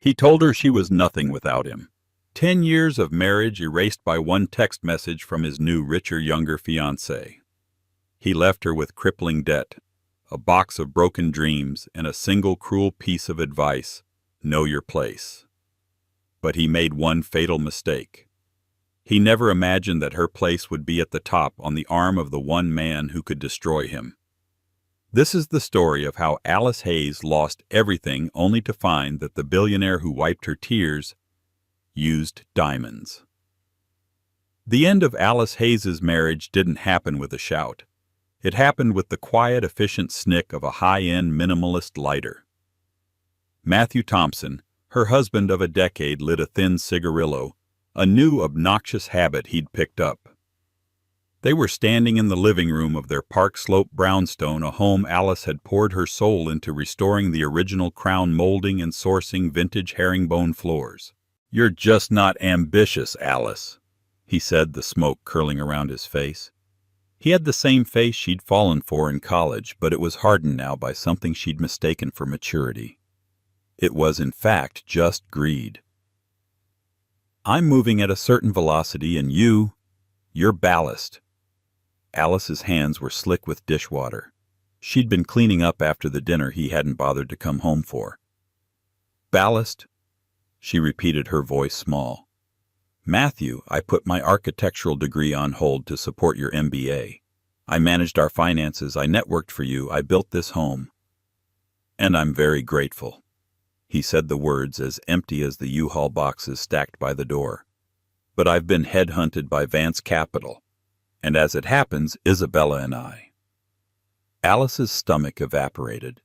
He told her she was nothing without him. 10 years of marriage erased by one text message from his new, richer, younger fiancée. He left her with crippling debt, a box of broken dreams, and a single cruel piece of advice: know your place. But he made one fatal mistake. He never imagined that her place would be at the top, on the arm of the one man who could destroy him. This is the story of how Alice Hayes lost everything only to find that the billionaire who wiped her tears used diamonds. The end of Alice Hayes's marriage didn't happen with a shout. It happened with the quiet, efficient snick of a high-end minimalist lighter. Matthew Thompson, her husband of a decade, lit a thin cigarillo, a new obnoxious habit he'd picked up. They were standing in the living room of their Park Slope brownstone, a home Alice had poured her soul into restoring the original crown molding and sourcing vintage herringbone floors. "You're just not ambitious, Alice," he said, the smoke curling around his face. He had the same face she'd fallen for in college, but it was hardened now by something she'd mistaken for maturity. It was, in fact, just greed. "I'm moving at a certain velocity, and you're ballast." Alice's hands were slick with dishwater. She'd been cleaning up after the dinner he hadn't bothered to come home for. "Ballast?" she repeated, her voice small. "Matthew, I put my architectural degree on hold to support your MBA. I managed our finances, I networked for you, I built this home. And I'm very grateful." He said the words as empty as the U-Haul boxes stacked by the door. "But I've been headhunted by Vance Capital. And as it happens, Isabella and I." Alice's stomach evaporated.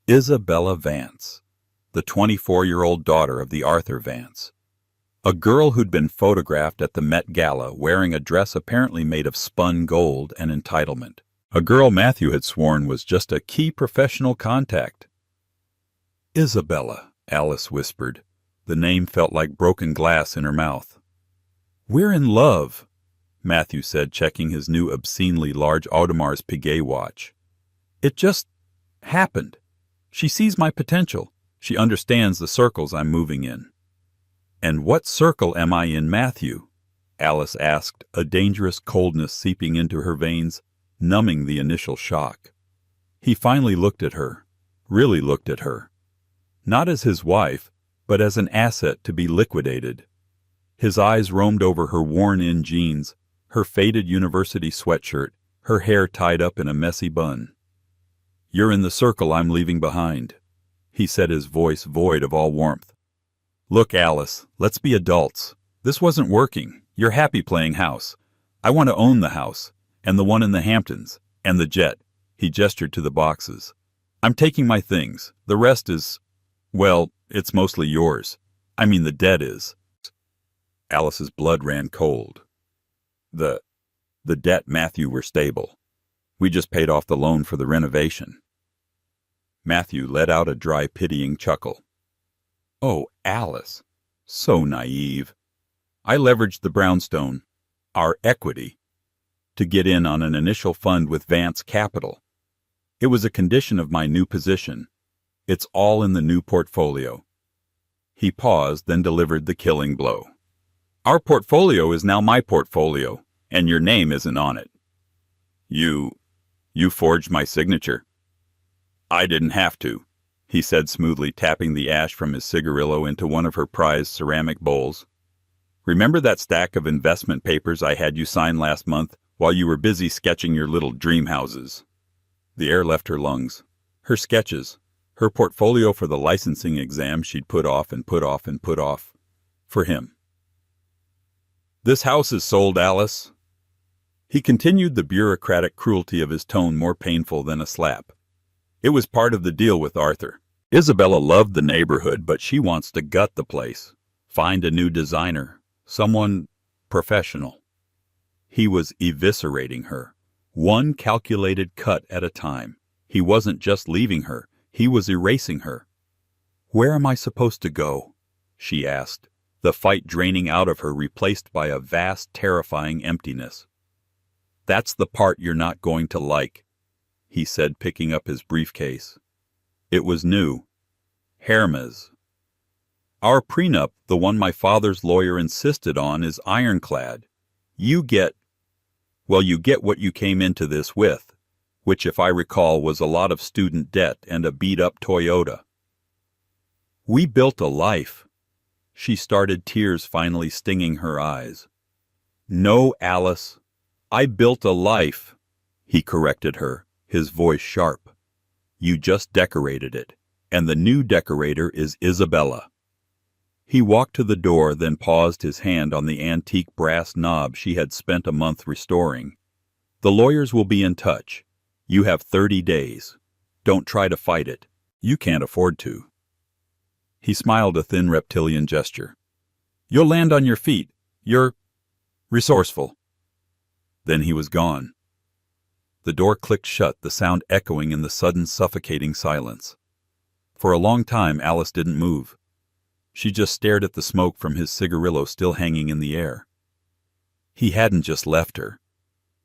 Isabella Vance, the 24-year-old daughter of the Arthur Vance. A girl who'd been photographed at the Met Gala wearing a dress apparently made of spun gold and entitlement. A girl Matthew had sworn was just a key professional contact. "Isabella," Alice whispered. The name felt like broken glass in her mouth. "We're in love," Matthew said, checking his new obscenely large Audemars Piguet watch. "It just happened. She sees my potential. She understands the circles I'm moving in." "And what circle am I in, Matthew?" Alice asked, a dangerous coldness seeping into her veins, numbing the initial shock. He finally looked at her, really looked at her. Not as his wife, but as an asset to be liquidated. His eyes roamed over her worn-in jeans, her faded university sweatshirt, her hair tied up in a messy bun. "You're in the circle I'm leaving behind," he said, his voice void of all warmth. "Look, Alice, let's be adults. This wasn't working. You're happy playing house. I want to own the house, and the one in the Hamptons, and the jet." He gestured to the boxes. "I'm taking my things. The rest is, well, it's mostly yours. I mean, the debt is." Alice's blood ran cold. The debt, Matthew, were stable. We just paid off the loan for the renovation." Matthew let out a dry, pitying chuckle. "Oh, Alice, so naive. I leveraged the brownstone, our equity, to get in on an initial fund with Vance Capital. It was a condition of my new position. It's all in the new portfolio." He paused, then delivered the killing blow. "Our portfolio is now my portfolio, and your name isn't on it." You forged my signature." "I didn't have to," he said smoothly, tapping the ash from his cigarillo into one of her prized ceramic bowls. "Remember that stack of investment papers I had you sign last month while you were busy sketching your little dream houses?" The air left her lungs. Her sketches, her portfolio for the licensing exam she'd put off and put off and put off. For him. "This house is sold, Alice." He continued, the bureaucratic cruelty of his tone more painful than a slap. "It was part of the deal with Arthur. Isabella loved the neighborhood, but she wants to gut the place. Find a new designer, someone professional." He was eviscerating her, one calculated cut at a time. He wasn't just leaving her, he was erasing her. "Where am I supposed to go?" she asked, the fight draining out of her, replaced by a vast, terrifying emptiness. "That's the part you're not going to like," he said, picking up his briefcase. It was new. Hermes. Our prenup, the one my father's lawyer insisted on, is ironclad. You get what you came into this with, which, if I recall, was a lot of student debt and a beat-up Toyota. We built a life. She started, tears finally stinging her eyes. No, Alice. I built a life, he corrected her, his voice sharp. You just decorated it, and the new decorator is Isabella. He walked to the door, then paused, his hand on the antique brass knob she had spent a month restoring. The lawyers will be in touch. You have 30 days. Don't try to fight it. You can't afford to. He smiled, a thin reptilian gesture. You'll land on your feet. You're resourceful. Then he was gone. The door clicked shut, the sound echoing in the sudden suffocating silence. For a long time Alice didn't move. She just stared at the smoke from his cigarillo still hanging in the air. He hadn't just left her.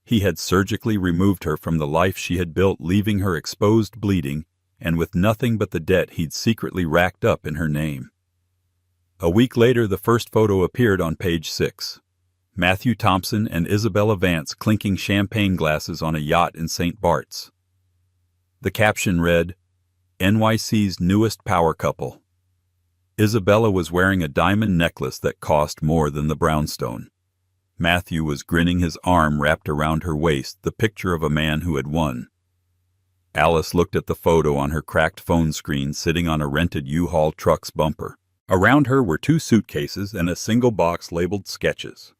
He had surgically removed her from the life she had built, leaving her exposed, bleeding, and with nothing but the debt he'd secretly racked up in her name. A week later, the first photo appeared on page 6. Matthew Thompson and Isabella Vance clinking champagne glasses on a yacht in St. Bart's. The caption read, NYC's newest power couple. Isabella was wearing a diamond necklace that cost more than the brownstone. Matthew was grinning, his arm wrapped around her waist, the picture of a man who had won. Alice looked at the photo on her cracked phone screen, sitting on a rented U-Haul truck's bumper. Around her were 2 suitcases and a single box labeled sketches.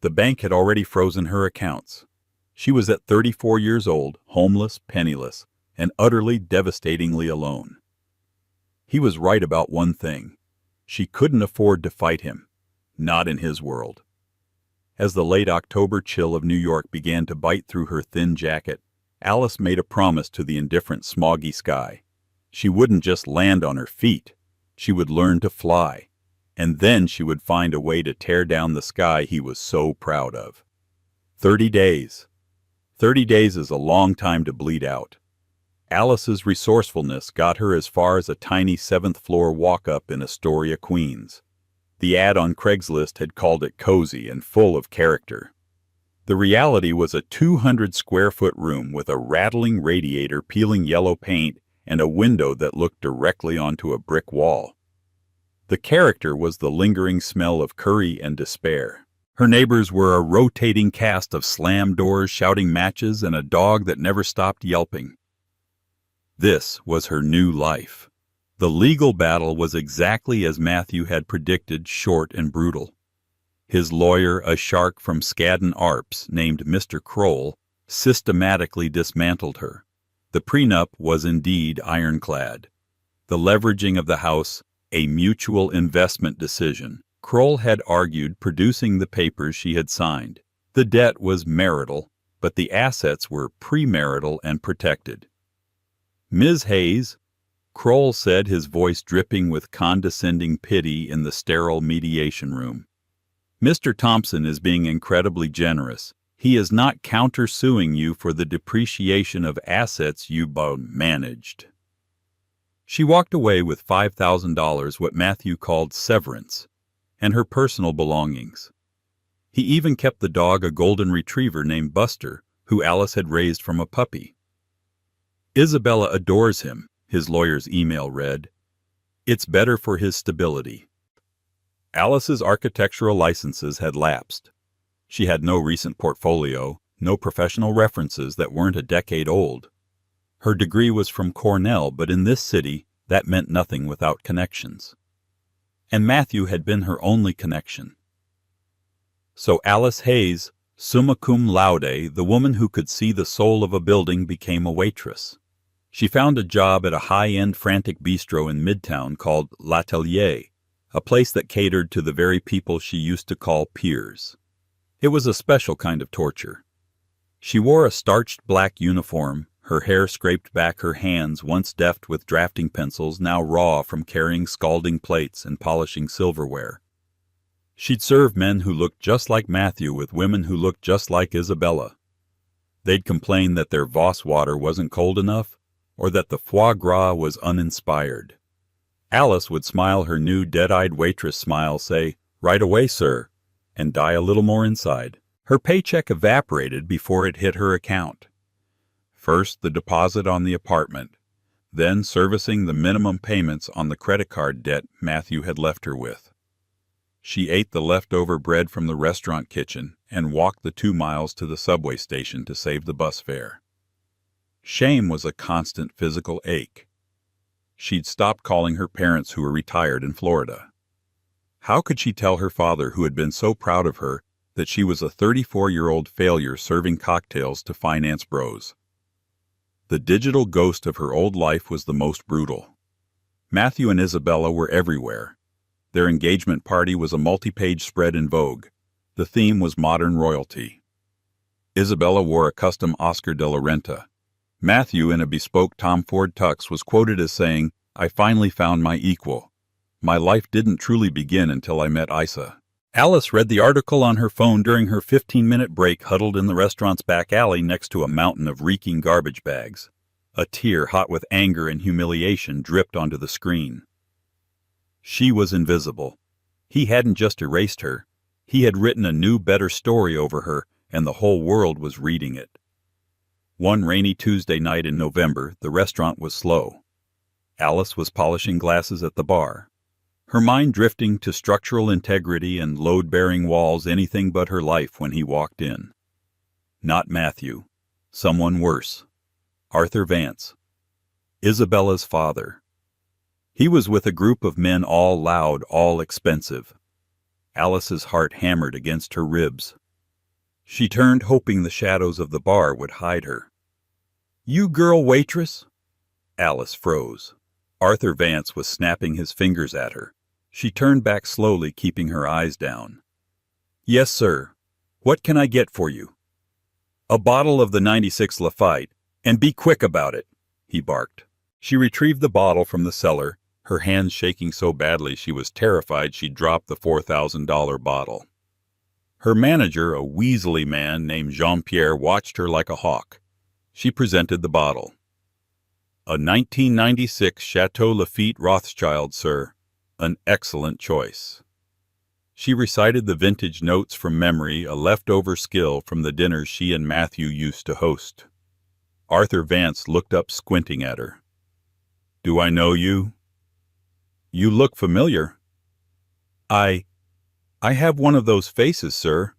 The bank had already frozen her accounts. She was at 34 years old, homeless, penniless, and utterly, devastatingly alone. He was right about one thing. She couldn't afford to fight him. Not in his world. As the late October chill of New York began to bite through her thin jacket, Alice made a promise to the indifferent, smoggy sky. She wouldn't just land on her feet. She would learn to fly. And then she would find a way to tear down the sky he was so proud of. 30 days. 30 days is a long time to bleed out. Alice's resourcefulness got her as far as a tiny 7th-floor walk-up in Astoria, Queens. The ad on Craigslist had called it cozy and full of character. The reality was a 200-square-foot room with a rattling radiator peeling yellow paint and a window that looked directly onto a brick wall. The character was the lingering smell of curry and despair. Her neighbors were a rotating cast of slammed doors, shouting matches, and a dog that never stopped yelping. This was her new life. The legal battle was exactly as Matthew had predicted, short and brutal. His lawyer, a shark from Skadden Arps named Mr. Kroll, systematically dismantled her. The prenup was indeed ironclad. The leveraging of the house, a mutual investment decision. Kroll had argued, producing the papers she had signed. The debt was marital, but the assets were premarital and protected. Ms. Hayes, Kroll said, his voice dripping with condescending pity in the sterile mediation room. Mr. Thompson is being incredibly generous. He is not countersuing you for the depreciation of assets you managed. She walked away with $5,000, what Matthew called severance, and her personal belongings. He even kept the dog, a golden retriever named Buster, who Alice had raised from a puppy. Isabella adores him, his lawyer's email read. It's better for his stability. Alice's architectural licenses had lapsed. She had no recent portfolio, no professional references that weren't a decade old. Her degree was from Cornell, but in this city, that meant nothing without connections. And Matthew had been her only connection. So Alice Hayes, summa cum laude, the woman who could see the soul of a building, became a waitress. She found a job at a high-end frantic bistro in Midtown called L'Atelier, a place that catered to the very people she used to call peers. It was a special kind of torture. She wore a starched black uniform, her hair scraped back, her hands, once deft with drafting pencils, now raw from carrying scalding plates and polishing silverware. She'd serve men who looked just like Matthew with women who looked just like Isabella. They'd complain that their Voss water wasn't cold enough, or that the foie gras was uninspired. Alice would smile her new dead-eyed waitress smile, say, "Right away, sir," and die a little more inside. Her paycheck evaporated before it hit her account. First the deposit on the apartment, then servicing the minimum payments on the credit card debt Matthew had left her with. She ate the leftover bread from the restaurant kitchen and walked the 2 miles to the subway station to save the bus fare. Shame was a constant physical ache. She'd stopped calling her parents who were retired in Florida. How could she tell her father, who had been so proud of her, that she was a 34-year-old failure serving cocktails to finance bros? The digital ghost of her old life was the most brutal. Matthew and Isabella were everywhere. Their engagement party was a multi-page spread in Vogue. The theme was modern royalty. Isabella wore a custom Oscar de la Renta. Matthew, in a bespoke Tom Ford tux, was quoted as saying, "I finally found my equal. My life didn't truly begin until I met Isa." Alice read the article on her phone during her 15-minute break, huddled in the restaurant's back alley next to a mountain of reeking garbage bags. A tear, hot with anger and humiliation, dripped onto the screen. She was invisible. He hadn't just erased her. He had written a new, better story over her, and the whole world was reading it. One rainy Tuesday night in November, the restaurant was slow. Alice was polishing glasses at the bar, her mind drifting to structural integrity and load-bearing walls, anything but her life, when he walked in. Not Matthew. Someone worse. Arthur Vance. Isabella's father. He was with a group of men, all loud, all expensive. Alice's heart hammered against her ribs. She turned, hoping the shadows of the bar would hide her. "You girl waitress?" Alice froze. Arthur Vance was snapping his fingers at her. She turned back slowly, keeping her eyes down. "Yes, sir. What can I get for you?" "A bottle of the 96 Lafite, and be quick about it," he barked. She retrieved the bottle from the cellar, her hands shaking so badly she was terrified she'd drop the $4,000 bottle. Her manager, a weaselly man named Jean-Pierre, watched her like a hawk. She presented the bottle. "A 1996 Chateau Lafite Rothschild, sir. An excellent choice." She recited the vintage notes from memory, a leftover skill from the dinners she and Matthew used to host. Arthur Vance looked up, squinting at her. "Do I know you?" "You look familiar." I have one of those faces, sir."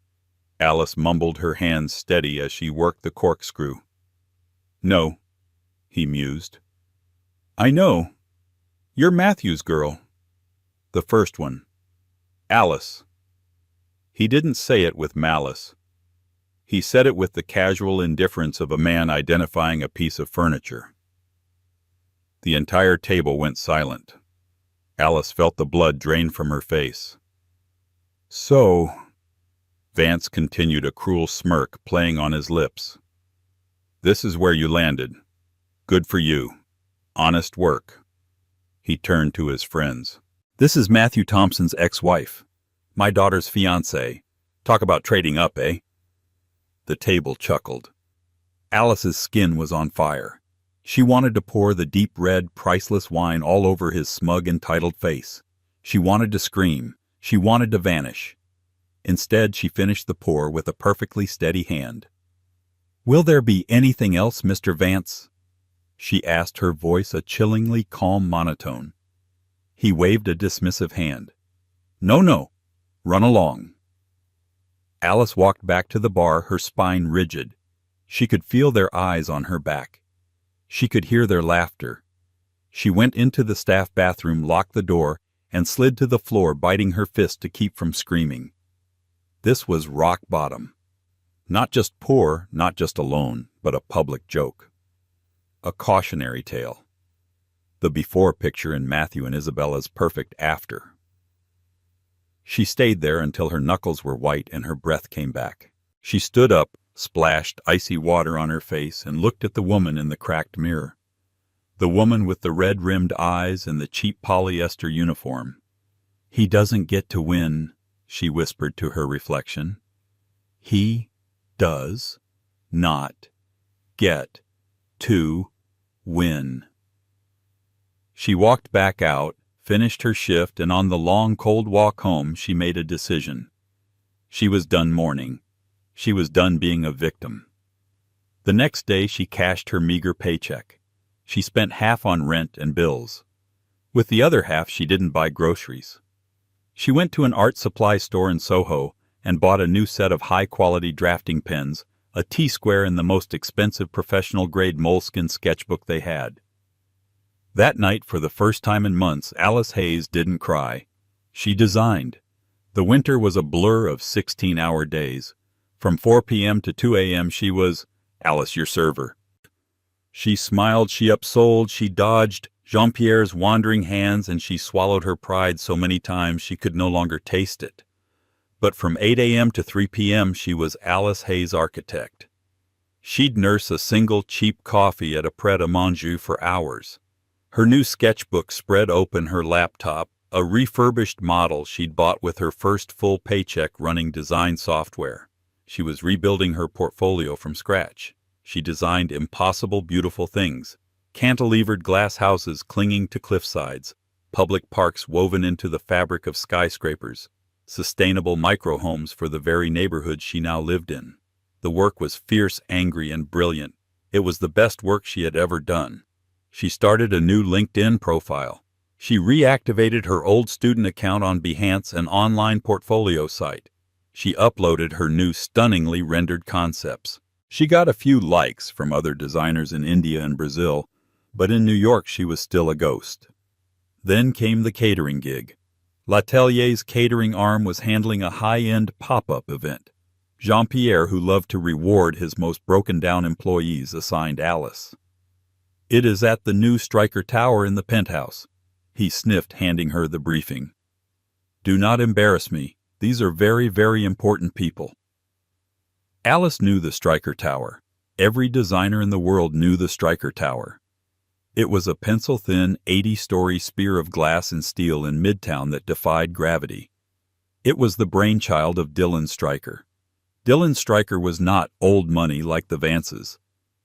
Alice mumbled, her hands steady as she worked the corkscrew. "No," he mused. "I know. You're Matthew's girl. The first one. Alice." He didn't say it with malice. He said it with the casual indifference of a man identifying a piece of furniture. The entire table went silent. Alice felt the blood drain from her face. "So," Vance continued, a cruel smirk playing on his lips, "this is where you landed. Good for you. Honest work." He turned to his friends. "This is Matthew Thompson's ex-wife. My daughter's fiancé. Talk about trading up, eh?" The table chuckled. Alice's skin was on fire. She wanted to pour the deep red, priceless wine all over his smug, entitled face. She wanted to scream. She wanted to vanish. Instead, she finished the pour with a perfectly steady hand. "Will there be anything else, Mr. Vance?" she asked, her voice a chillingly calm monotone. He waved a dismissive hand. "No. Run along." Alice walked back to the bar, her spine rigid. She could feel their eyes on her back. She could hear their laughter. She went into the staff bathroom, locked the door, and slid to the floor, biting her fist to keep from screaming. This was rock bottom. Not just poor, not just alone, but a public joke. A cautionary tale. The before picture in Matthew and Isabella's perfect after. She stayed there until her knuckles were white and her breath came back. She stood up, splashed icy water on her face, and looked at the woman in the cracked mirror. The woman with the red-rimmed eyes and the cheap polyester uniform. "He doesn't get to win," she whispered to her reflection. "He does not get to win." She walked back out, finished her shift, and on the long, cold walk home she made a decision. She was done mourning. She was done being a victim. The next day she cashed her meager paycheck. She spent half on rent and bills. With the other half she didn't buy groceries. She went to an art supply store in Soho and bought a new set of high-quality drafting pens, a T-square and the most expensive professional-grade moleskin sketchbook they had. That night, for the first time in months, Alice Hayes didn't cry. She designed. The winter was a blur of 16-hour days. From 4 p.m. to 2 a.m. she was, "Alice, your server." She smiled, she upsold, she dodged Jean-Pierre's wandering hands, and she swallowed her pride so many times she could no longer taste it. But from 8 a.m. to 3 p.m. she was Alice Hayes Architect. She'd nurse a single cheap coffee at a pret-a-manger for hours. Her new sketchbook spread open her laptop, a refurbished model she'd bought with her first full paycheck running design software. She was rebuilding her portfolio from scratch. She designed impossible, beautiful things. Cantilevered glass houses clinging to cliffsides, public parks woven into the fabric of skyscrapers, sustainable microhomes for the very neighborhood she now lived in. The work was fierce, angry, and brilliant. It was the best work she had ever done. She started a new LinkedIn profile. She reactivated her old student account on Behance, an online portfolio site. She uploaded her new stunningly rendered concepts. She got a few likes from other designers in India and Brazil, but in New York she was still a ghost. Then came the catering gig. L'Atelier's catering arm was handling a high-end pop-up event. Jean-Pierre, who loved to reward his most broken-down employees, assigned Alice. "It is at the new Stryker Tower in the penthouse," he sniffed, handing her the briefing. "Do not embarrass me. These are very, very important people." Alice knew the Stryker Tower. Every designer in the world knew the Stryker Tower. It was a pencil-thin, 80-story spear of glass and steel in Midtown that defied gravity. It was the brainchild of Dylan Stryker. Dylan Stryker was not old money like the Vances.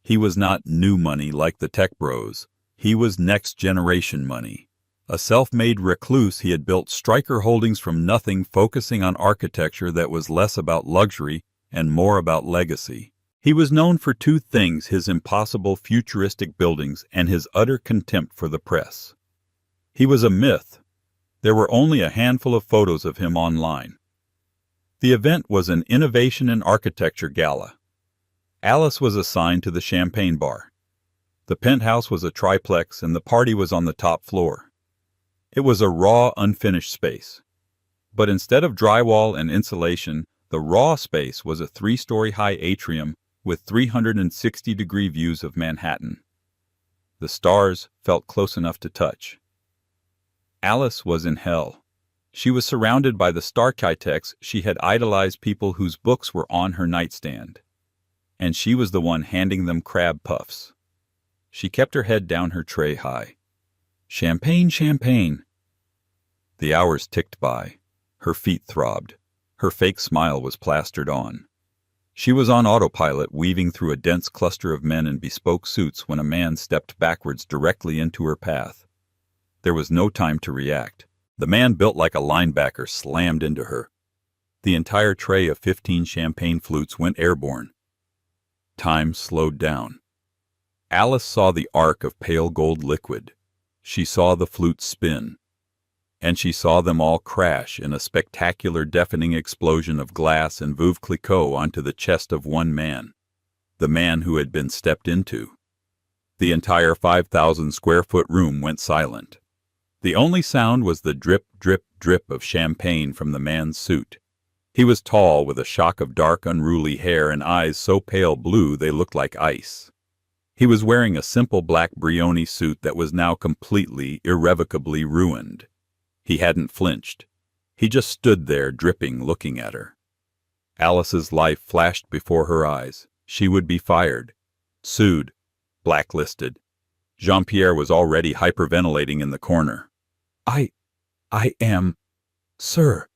He was not new money like the tech bros. He was next-generation money. A self-made recluse, he had built Stryker Holdings from nothing, focusing on architecture that was less about luxury and more about legacy. He was known for two things: his impossible futuristic buildings and his utter contempt for the press. He was a myth. There were only a handful of photos of him online. The event was an Innovation in Architecture gala. Alice was assigned to the champagne bar. The penthouse was a triplex, and the party was on the top floor. It was a raw, unfinished space. But instead of drywall and insulation, the raw space was a 3-story high atrium with 360-degree views of Manhattan. The stars felt close enough to touch. Alice was in hell. She was surrounded by the starchitects she had idolized, people whose books were on her nightstand. And she was the one handing them crab puffs. She kept her head down, her tray high. Champagne, champagne. The hours ticked by. Her feet throbbed. Her fake smile was plastered on. She was on autopilot, weaving through a dense cluster of men in bespoke suits when a man stepped backwards directly into her path. There was no time to react. The man, built like a linebacker, slammed into her. The entire tray of 15 champagne flutes went airborne. Time slowed down. Alice saw the arc of pale gold liquid. She saw the flutes spin. And she saw them all crash in a spectacular, deafening explosion of glass and Veuve Clicquot onto the chest of one man, the man who had been stepped into. The entire 5,000-square-foot room went silent. The only sound was the drip, drip, drip of champagne from the man's suit. He was tall, with a shock of dark, unruly hair and eyes so pale blue they looked like ice. He was wearing a simple black Brioni suit that was now completely, irrevocably ruined. He hadn't flinched. He just stood there, dripping, looking at her. Alice's life flashed before her eyes. She would be fired, sued, blacklisted. Jean-Pierre was already hyperventilating in the corner. Sir,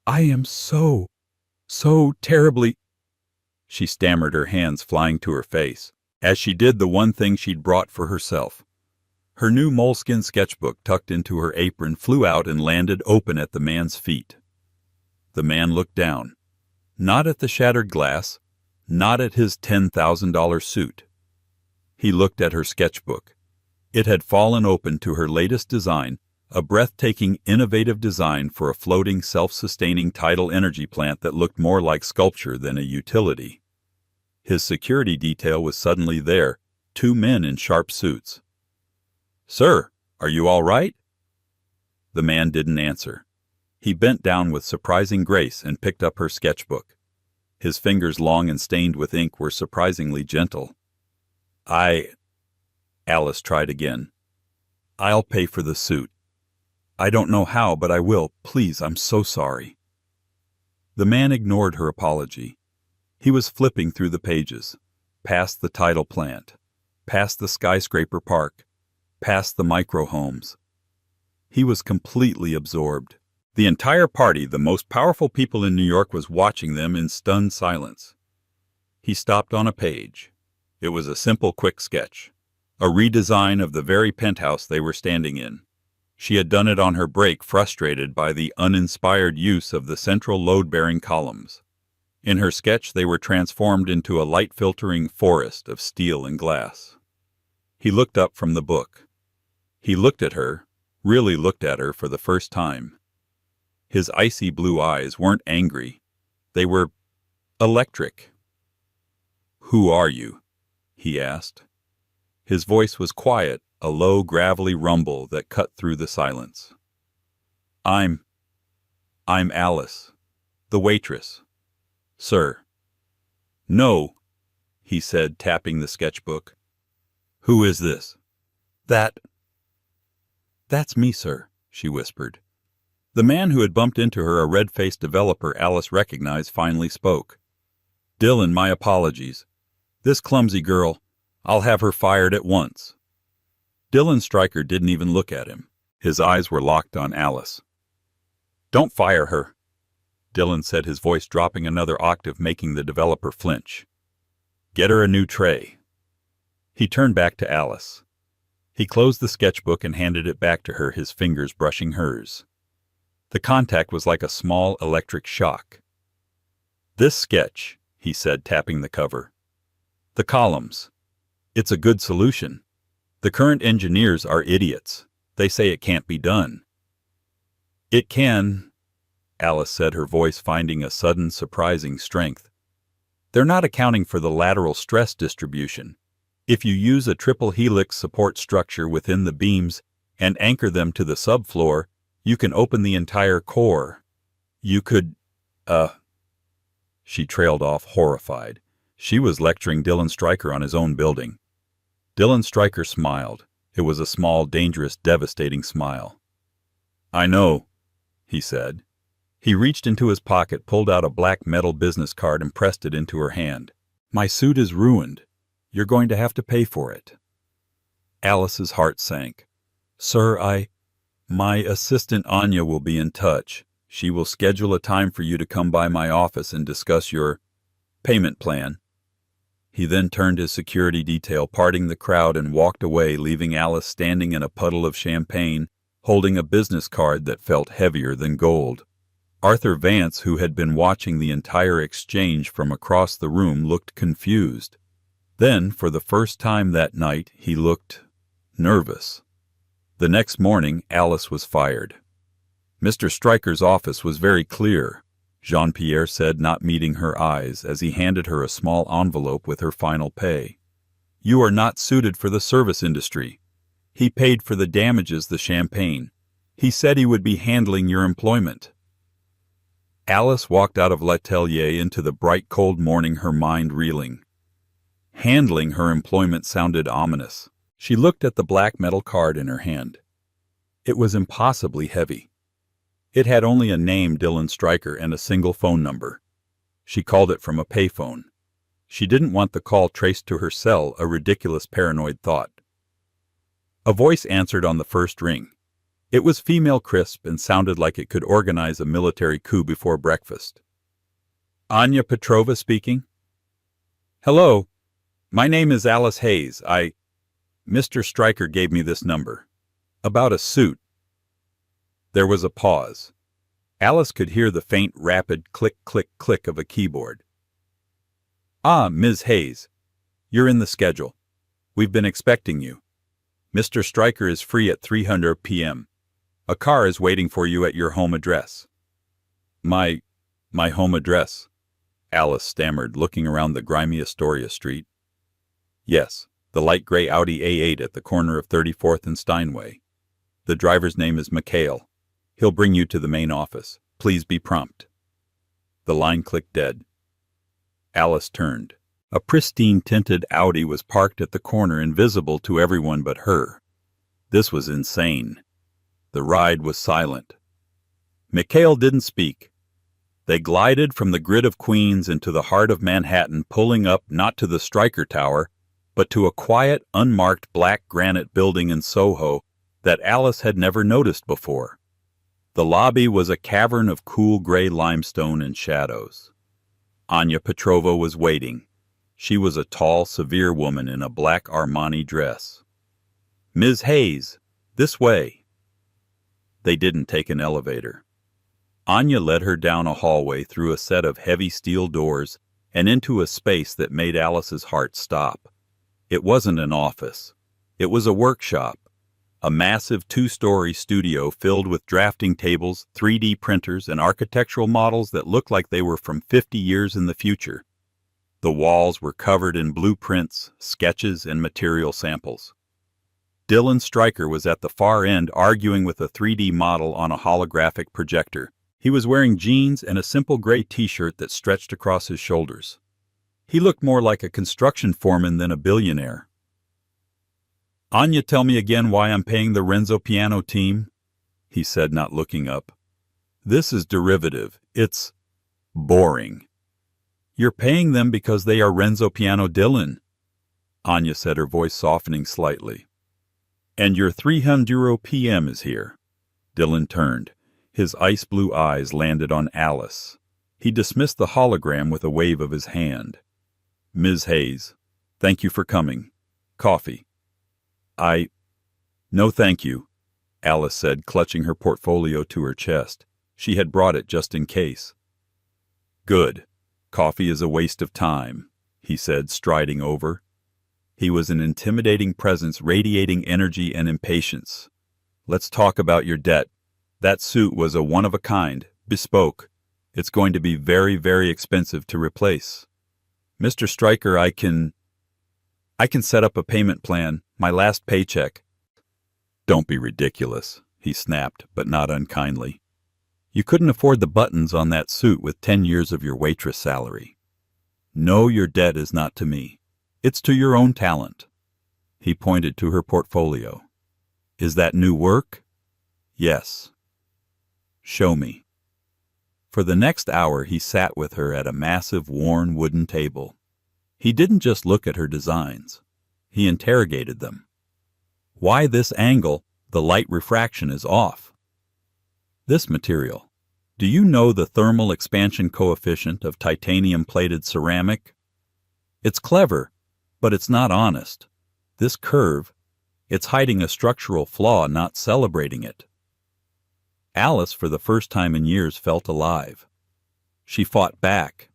I am so terribly—" She stammered, her hands flying to her face, as she did the one thing she'd brought for herself. Her new moleskin sketchbook tucked into her apron flew out and landed open at the man's feet. The man looked down, not at the shattered glass, not at his $10,000 suit. He looked at her sketchbook. It had fallen open to her latest design, a breathtaking, innovative design for a floating, self-sustaining tidal energy plant that looked more like sculpture than a utility. His security detail was suddenly there, 2 men in sharp suits. "Sir, are you all right?" The man didn't answer. He bent down with surprising grace and picked up her sketchbook. His fingers, long and stained with ink, were surprisingly gentle. Alice tried again. "I'll pay for the suit. I don't know how, but I will. Please, I'm so sorry." The man ignored her apology. He was flipping through the pages, past the tidal plant, past the skyscraper park, past the micro homes. He was completely absorbed. The entire party, the most powerful people in New York, was watching them in stunned silence. He stopped on a page. It was a simple, quick sketch, a redesign of the very penthouse they were standing in. She had done it on her break, frustrated by the uninspired use of the central load-bearing columns. In her sketch, they were transformed into a light-filtering forest of steel and glass. He looked up from the book. He looked at her, really looked at her for the first time. His icy blue eyes weren't angry. They were electric. "Who are you?" he asked. His voice was quiet, a low, gravelly rumble that cut through the silence. I'm Alice, the waitress, sir." "No," he said, tapping the sketchbook. "Who is this?" That's me, sir," she whispered. The man who had bumped into her, a red-faced developer Alice recognized, finally spoke. "Dylan, my apologies. This clumsy girl, I'll have her fired at once." Dylan Stryker didn't even look at him. His eyes were locked on Alice. "Don't fire her," Dylan said, his voice dropping another octave, making the developer flinch. "Get her a new tray." He turned back to Alice. He closed the sketchbook and handed it back to her, his fingers brushing hers. The contact was like a small electric shock. "This sketch," he said, tapping the cover. "The columns. It's a good solution. The current engineers are idiots. They say it can't be done." "It can," Alice said, her voice finding a sudden, surprising strength. "They're not accounting for the lateral stress distribution. If you use a triple helix support structure within the beams and anchor them to the subfloor, you can open the entire core. You could, She trailed off, horrified. She was lecturing Dylan Stryker on his own building. Dylan Stryker smiled. It was a small, dangerous, devastating smile. "I know," he said. He reached into his pocket, pulled out a black metal business card, and pressed it into her hand. "My suit is ruined. You're going to have to pay for it." Alice's heart sank. "Sir, my assistant Anya will be in touch. She will schedule a time for you to come by my office and discuss your payment plan." He then turned his security detail, parting the crowd, and walked away, leaving Alice standing in a puddle of champagne, holding a business card that felt heavier than gold. Arthur Vance, who had been watching the entire exchange from across the room, looked confused. Then, for the first time that night, he looked nervous. The next morning, Alice was fired. "Mr. Stryker's office was very clear," Jean-Pierre said, not meeting her eyes, as he handed her a small envelope with her final pay. "You are not suited for the service industry. He paid for the damages, the champagne. He said he would be handling your employment." Alice walked out of L'Atelier into the bright, cold morning, her mind reeling. Handling her employment sounded ominous. She looked at the black metal card in her hand. It was impossibly heavy. It had only a name, Dylan Stryker, and a single phone number. She called it from a payphone. She didn't want the call traced to her cell, a ridiculous paranoid thought. A voice answered on the first ring. It was female, crisp, and sounded like it could organize a military coup before breakfast. "Anya Petrova speaking." "Hello. My name is Alice Hayes. Mr. Stryker gave me this number. About a suit. There was a pause. Alice could hear the faint, rapid click-click-click of a keyboard. Ah, Ms. Hayes. You're in the schedule. We've been expecting you. Mr. Stryker is free at 3:00 p.m. A car is waiting for you at your home address. My home address, Alice stammered, looking around the grimy Astoria Street. Yes, the light gray Audi A8 at the corner of 34th and Steinway. The driver's name is McHale. He'll bring you to the main office. Please be prompt. The line clicked dead. Alice turned. A pristine-tinted Audi was parked at the corner, invisible to everyone but her. This was insane. The ride was silent. McHale didn't speak. They glided from the grid of Queens into the heart of Manhattan, pulling up not to the Stryker Tower, but to a quiet, unmarked black granite building in Soho that Alice had never noticed before. The lobby was a cavern of cool gray limestone and shadows. Anya Petrova was waiting. She was a tall, severe woman in a black Armani dress. Ms. Hayes, this way. They didn't take an elevator. Anya led her down a hallway through a set of heavy steel doors and into a space that made Alice's heart stop. It wasn't an office. It was a workshop, a massive 2-story studio filled with drafting tables, 3D printers, and architectural models that looked like they were from 50 years in the future. The walls were covered in blueprints, sketches, and material samples. Dylan Stryker was at the far end arguing with a 3D model on a holographic projector. He was wearing jeans and a simple gray t-shirt that stretched across his shoulders. He looked more like a construction foreman than a billionaire. Anya, tell me again why I'm paying the Renzo Piano team, he said, not looking up. This is derivative. It's boring. You're paying them because they are Renzo Piano Dylan, Anya said, her voice softening slightly. And your 3:00 p.m. is here. Dylan turned. His ice blue eyes landed on Alice. He dismissed the hologram with a wave of his hand. Ms. Hayes, thank you for coming. Coffee. No thank you, Alice said, clutching her portfolio to her chest. She had brought it just in case. Good. Coffee is a waste of time, he said, striding over. He was an intimidating presence, radiating energy and impatience. Let's talk about your debt. That suit was a one-of-a-kind, bespoke. It's going to be very, very expensive to replace. Mr. Stryker, I can set up a payment plan, my last paycheck. Don't be ridiculous, he snapped, but not unkindly. You couldn't afford the buttons on that suit with 10 years of your waitress salary. No, your debt is not to me. It's to your own talent. He pointed to her portfolio. Is that new work? Yes. Show me. For the next hour he sat with her at a massive worn wooden table. He didn't just look at her designs. He interrogated them. Why this angle? The light refraction is off. This material. Do you know the thermal expansion coefficient of titanium-plated ceramic? It's clever, but it's not honest. This curve, it's hiding a structural flaw, not celebrating it. Alice, for the first time in years, felt alive. She fought back.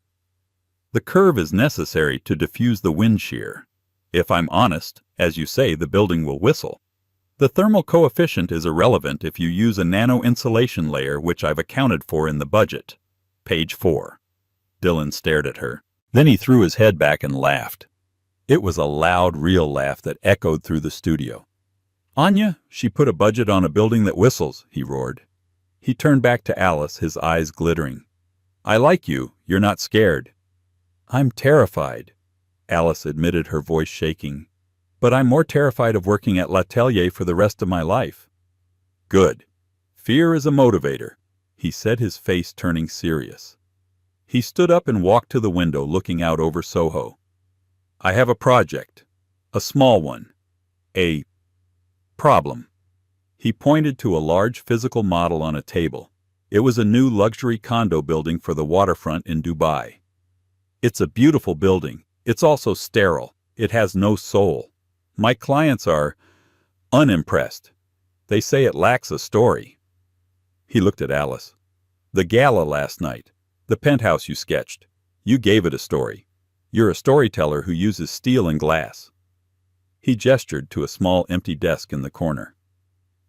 The curve is necessary to diffuse the wind shear. If I'm honest, as you say, the building will whistle. The thermal coefficient is irrelevant if you use a nano-insulation layer, which I've accounted for in the budget. Page 4. Dylan stared at her. Then he threw his head back and laughed. It was a loud, real laugh that echoed through the studio. Anya, she put a budget on a building that whistles, he roared. He turned back to Alice, his eyes glittering. I like you. You're not scared. I'm terrified, Alice admitted, her voice shaking. But I'm more terrified of working at L'Atelier for the rest of my life. Good. Fear is a motivator, he said, his face turning serious. He stood up and walked to the window, looking out over Soho. I have a project. A small one. A problem. He pointed to a large physical model on a table. It was a new luxury condo building for the waterfront in Dubai. It's a beautiful building. It's also sterile. It has no soul. My clients are unimpressed. They say it lacks a story. He looked at Alice. The gala last night. The penthouse you sketched. You gave it a story. You're a storyteller who uses steel and glass. He gestured to a small empty desk in the corner.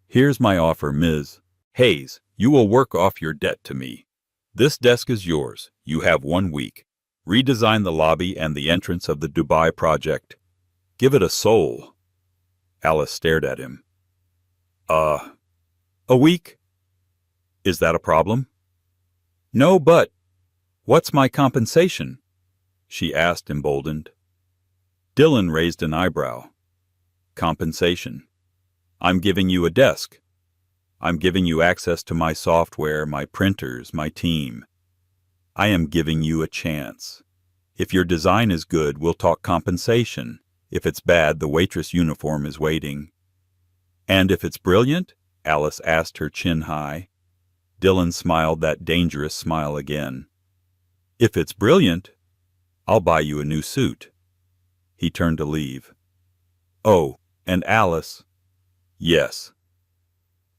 Here's my offer, Ms. Hayes. You will work off your debt to me. This desk is yours. You have 1 week. Redesign the lobby and the entrance of the Dubai project. Give it a soul. Alice stared at him. A week? Is that a problem? No, but what's my compensation? She asked, emboldened. Dylan raised an eyebrow. Compensation. I'm giving you a desk. I'm giving you access to my software, my printers, my team. I am giving you a chance. If your design is good, we'll talk compensation. If it's bad, the waitress uniform is waiting. And if it's brilliant? Alice asked, her chin high. Dylan smiled that dangerous smile again. If it's brilliant, I'll buy you a new suit. He turned to leave. Oh, and Alice. Yes.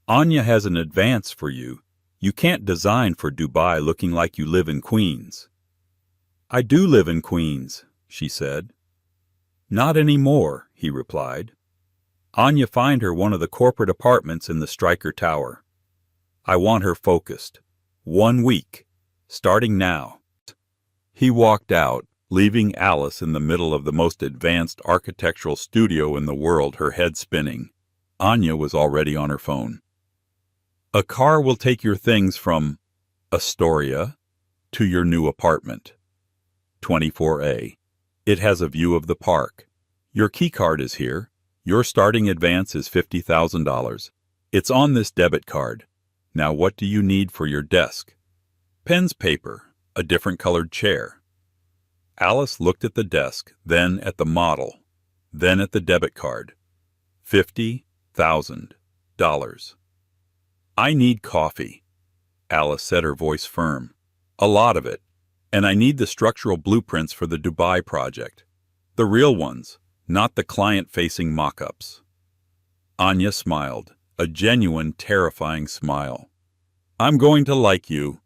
Anya has an advance for you. You can't design for Dubai looking like you live in Queens. I do live in Queens, she said. Not anymore, he replied. Anya, find her one of the corporate apartments in the Stryker Tower. I want her focused. 1 week. Starting now. He walked out, leaving Alice in the middle of the most advanced architectural studio in the world, her head spinning. Anya was already on her phone. A car will take your things from Astoria to your new apartment. 24A. It has a view of the park. Your key card is here. Your starting advance is $50,000. It's on this debit card. Now what do you need for your desk? Pens, paper, a different colored chair. Alice looked at the desk, then at the model, then at the debit card. $50,000. I need coffee, Alice said, her voice firm. A lot of it. And I need the structural blueprints for the Dubai project. The real ones, not the client-facing mock-ups. Anya smiled, a genuine, terrifying smile. I'm going to like you.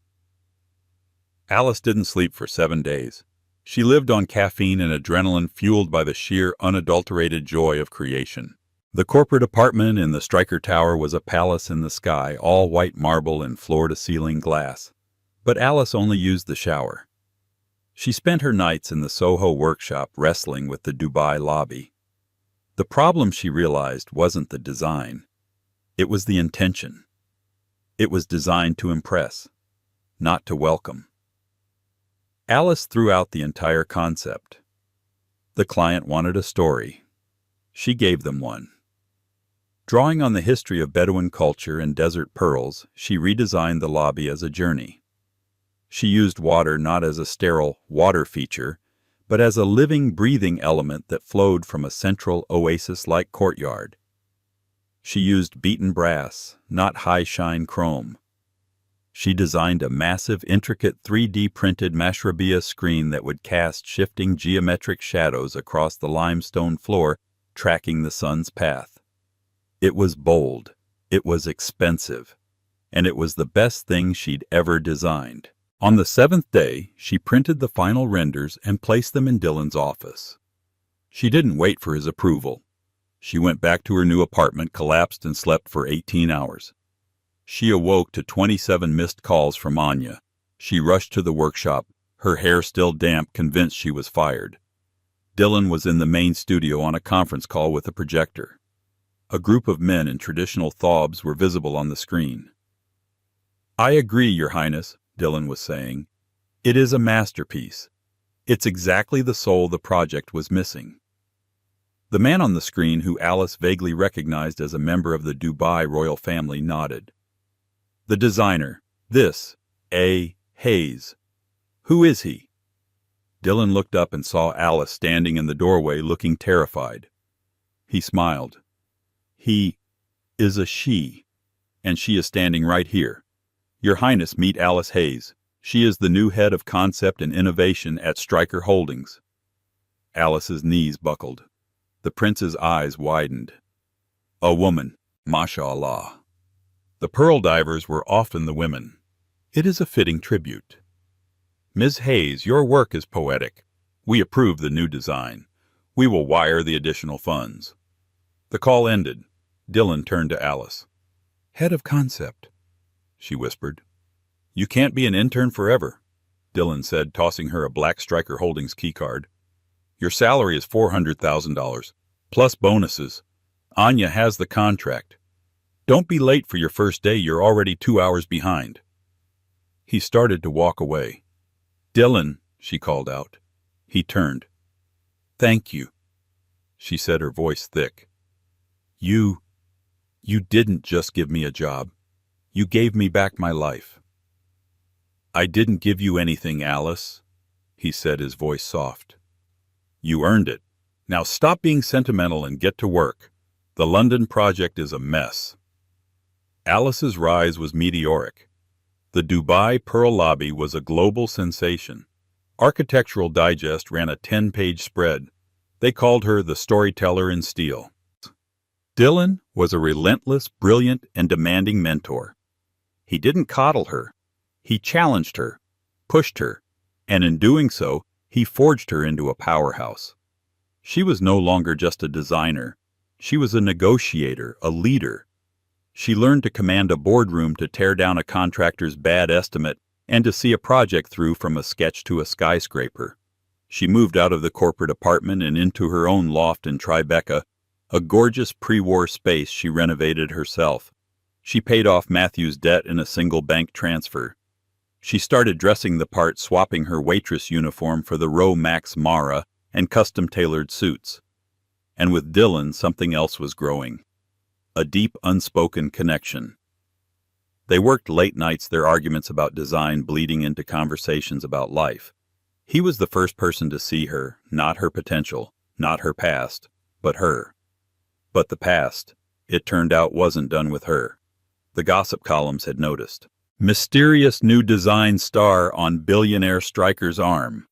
Alice didn't sleep for 7 days. She lived on caffeine and adrenaline fueled by the sheer, unadulterated joy of creation. The corporate apartment in the Stryker Tower was a palace in the sky, all white marble and floor-to-ceiling glass. But Alice only used the shower. She spent her nights in the Soho workshop wrestling with the Dubai lobby. The problem, she realized, wasn't the design. It was the intention. It was designed to impress, not to welcome. Alice threw out the entire concept. The client wanted a story. She gave them one. Drawing on the history of Bedouin culture and desert pearls, she redesigned the lobby as a journey. She used water not as a sterile water feature, but as a living, breathing element that flowed from a central oasis-like courtyard. She used beaten brass, not high-shine chrome. She designed a massive, intricate 3D-printed mashrabiyah screen that would cast shifting geometric shadows across the limestone floor, tracking the sun's path. It was bold, it was expensive, and it was the best thing she'd ever designed. On the 7th day, she printed the final renders and placed them in Dylan's office. She didn't wait for his approval. She went back to her new apartment, collapsed, and slept for 18 hours. She awoke to 27 missed calls from Anya. She rushed to the workshop, her hair still damp, convinced she was fired. Dylan was in the main studio on a conference call with a projector. A group of men in traditional thobs were visible on the screen. I agree, Your Highness, Dylan was saying. It is a masterpiece. It's exactly the soul the project was missing. The man on the screen, who Alice vaguely recognized as a member of the Dubai royal family, nodded. The designer, this, A. Hayes. Who is he? Dylan looked up and saw Alice standing in the doorway looking terrified. He smiled. He is a she, and she is standing right here. Your Highness, meet Alice Hayes. She is the new head of concept and innovation at Stryker Holdings. Alice's knees buckled. The prince's eyes widened. A woman, mashallah. The pearl divers were often the women. It is a fitting tribute. Ms. Hayes, your work is poetic. We approve the new design. We will wire the additional funds. The call ended. Dylan turned to Alice. Head of concept, she whispered. You can't be an intern forever, Dylan said, tossing her a Black Striker Holdings keycard. Your salary is $400,000, plus bonuses. Anya has the contract. Don't be late for your first day, you're already 2 hours behind. He started to walk away. Dylan, she called out. He turned. Thank you, she said, her voice thick. You didn't just give me a job. You gave me back my life. I didn't give you anything, Alice, he said, his voice soft. You earned it. Now stop being sentimental and get to work. The London project is a mess. Alice's rise was meteoric. The Dubai Pearl Lobby was a global sensation. Architectural Digest ran a 10-page spread. They called her the storyteller in steel. Dylan was a relentless, brilliant, and demanding mentor. He didn't coddle her. He challenged her, pushed her, and in doing so, he forged her into a powerhouse. She was no longer just a designer. She was a negotiator, a leader. She learned to command a boardroom, to tear down a contractor's bad estimate, and to see a project through from a sketch to a skyscraper. She moved out of the corporate apartment and into her own loft in Tribeca, a gorgeous pre-war space she renovated herself. She paid off Matthew's debt in a single bank transfer. She started dressing the part, swapping her waitress uniform for the Row Max Mara and custom-tailored suits. And with Dylan, something else was growing. A deep, unspoken connection. They worked late nights, their arguments about design bleeding into conversations about life. He was the first person to see her, not her potential, not her past, but her. But the past, it turned out, wasn't done with her. The gossip columns had noticed. Mysterious new design star on Billionaire striker's arm.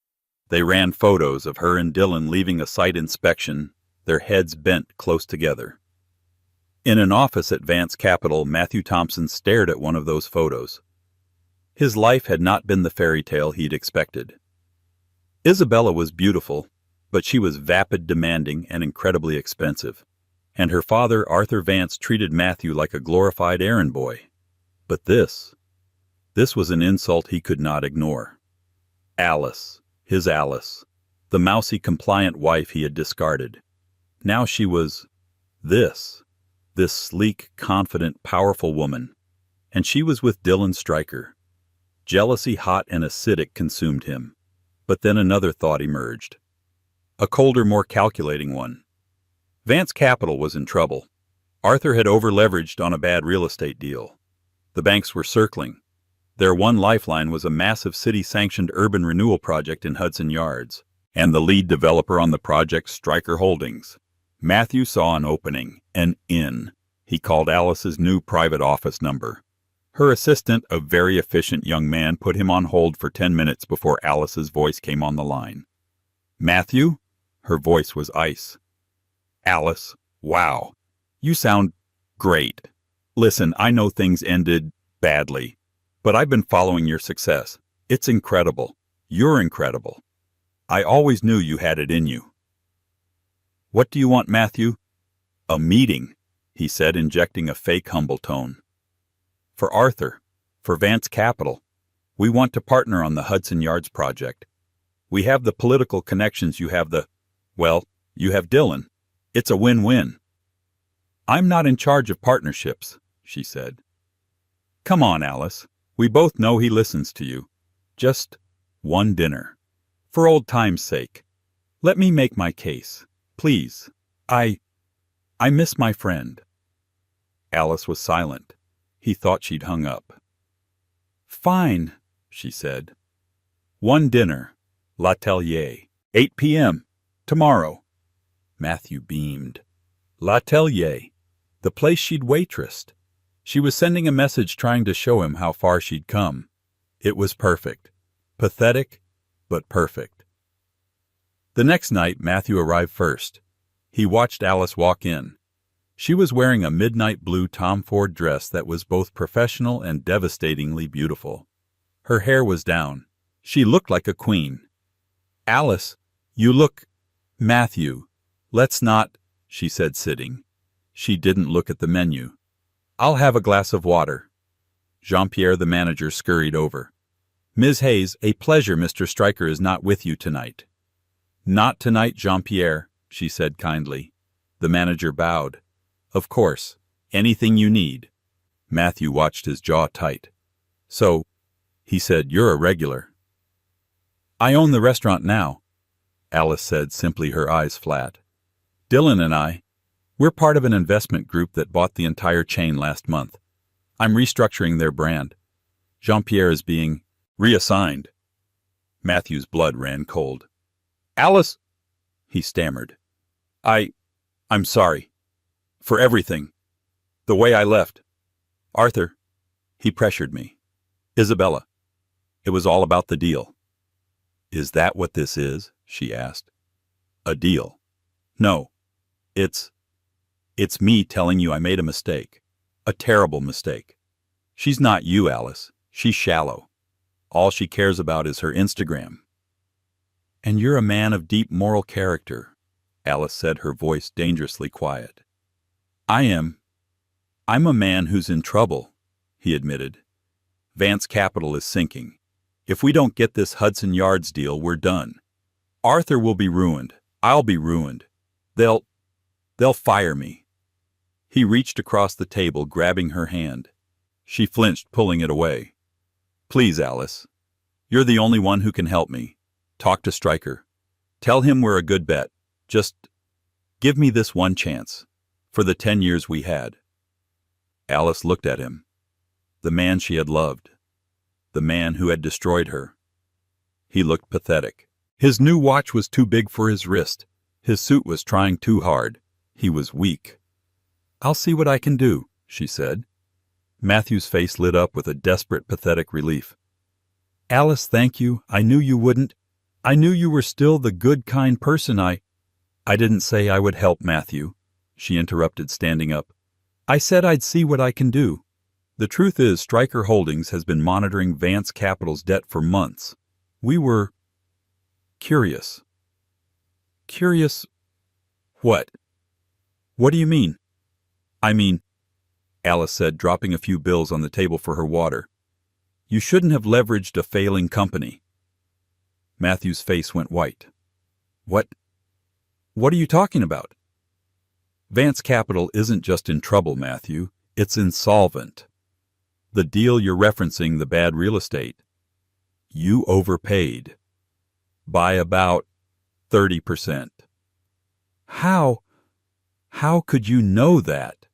They ran photos of her and Dylan leaving a site inspection, their heads bent close together. In an office at Vance Capital, Matthew Thompson stared at one of those photos. His life had not been the fairy tale he'd expected. Isabella was beautiful, but she was vapid, demanding, and incredibly expensive. And her father, Arthur Vance, treated Matthew like a glorified errand boy. But this was an insult he could not ignore. Alice, his Alice, the mousy, compliant wife he had discarded. Now she was this sleek, confident, powerful woman. And she was with Dylan Stryker. Jealousy, hot and acidic, consumed him. But then another thought emerged. A colder, more calculating one. Vance Capital was in trouble. Arthur had over-leveraged on a bad real estate deal. The banks were circling. Their one lifeline was a massive city-sanctioned urban renewal project in Hudson Yards, and the lead developer on the project, Stryker Holdings. Matthew saw an opening, an in. He called Alice's new private office number. Her assistant, a very efficient young man, put him on hold for 10 minutes before Alice's voice came on the line. Matthew? Her voice was ice. Alice, wow. You sound great. Listen, I know things ended badly, but I've been following your success. It's incredible. You're incredible. I always knew you had it in you. What do you want, Matthew? A meeting, he said, injecting a fake humble tone. For Arthur, for Vance Capital. We want to partner on the Hudson Yards project. We have the political connections, you have you have Dylan. It's a win-win. I'm not in charge of partnerships, she said. Come on, Alice. We both know he listens to you. Just one dinner. For old time's sake. Let me make my case. Please. I miss my friend. Alice was silent. He thought she'd hung up. Fine, she said. One dinner. L'Atelier. 8 p.m. Tomorrow. Matthew beamed. L'Atelier. The place she'd waitressed. She was sending a message trying to show him how far she'd come. It was perfect. Pathetic, but perfect. The next night, Matthew arrived first. He watched Alice walk in. She was wearing a midnight blue Tom Ford dress that was both professional and devastatingly beautiful. Her hair was down. She looked like a queen. "Alice, you look—" "Matthew, let's not," she said, sitting. She didn't look at the menu. "I'll have a glass of water." Jean-Pierre, the manager, scurried over. "Ms. Hayes, a pleasure. Mr. Stryker is not with you tonight." "Not tonight, Jean-Pierre," she said kindly. The manager bowed. "Of course. Anything you need." Matthew watched his jaw tight. "So," he said, "you're a regular." "I own the restaurant now," Alice said, simply, her eyes flat. "Dylan and we're part of an investment group that bought the entire chain last month. I'm restructuring their brand. Jean-Pierre is being reassigned." Matthew's blood ran cold. "Alice," he stammered. I'm sorry. For everything. The way I left. Arthur. He pressured me. Isabella. It was all about the deal." "Is that what this is?" she asked. "A deal?" "No. It's me telling you I made a mistake. A terrible mistake. She's not you, Alice. She's shallow. All she cares about is her Instagram." "And you're a man of deep moral character," Alice said, her voice dangerously quiet. I'm a man who's in trouble," he admitted. "Vance Capital is sinking. If we don't get this Hudson Yards deal, we're done. Arthur will be ruined. I'll be ruined. They'll fire me." He reached across the table, grabbing her hand. She flinched, pulling it away. "Please, Alice. You're the only one who can help me. Talk to Stryker. Tell him we're a good bet. Just give me this one chance. For the 10 years we had." Alice looked at him. The man she had loved. The man who had destroyed her. He looked pathetic. His new watch was too big for his wrist. His suit was trying too hard. He was weak. "I'll see what I can do," she said. Matthew's face lit up with a desperate, pathetic relief. "Alice, thank you. I knew you wouldn't. I knew you were still the good, kind person I didn't say I would help, Matthew," she interrupted, standing up. "I said I'd see what I can do. The truth is, Stryker Holdings has been monitoring Vance Capital's debt for months. We were curious." "Curious? What? What do you mean?" "I mean," Alice said, dropping a few bills on the table for her water, "you shouldn't have leveraged a failing company." Matthew's face went white. What are you talking about?" "Vance Capital isn't just in trouble, Matthew. It's insolvent. The deal you're referencing, the bad real estate. You overpaid. By about 30%. How could you know that?"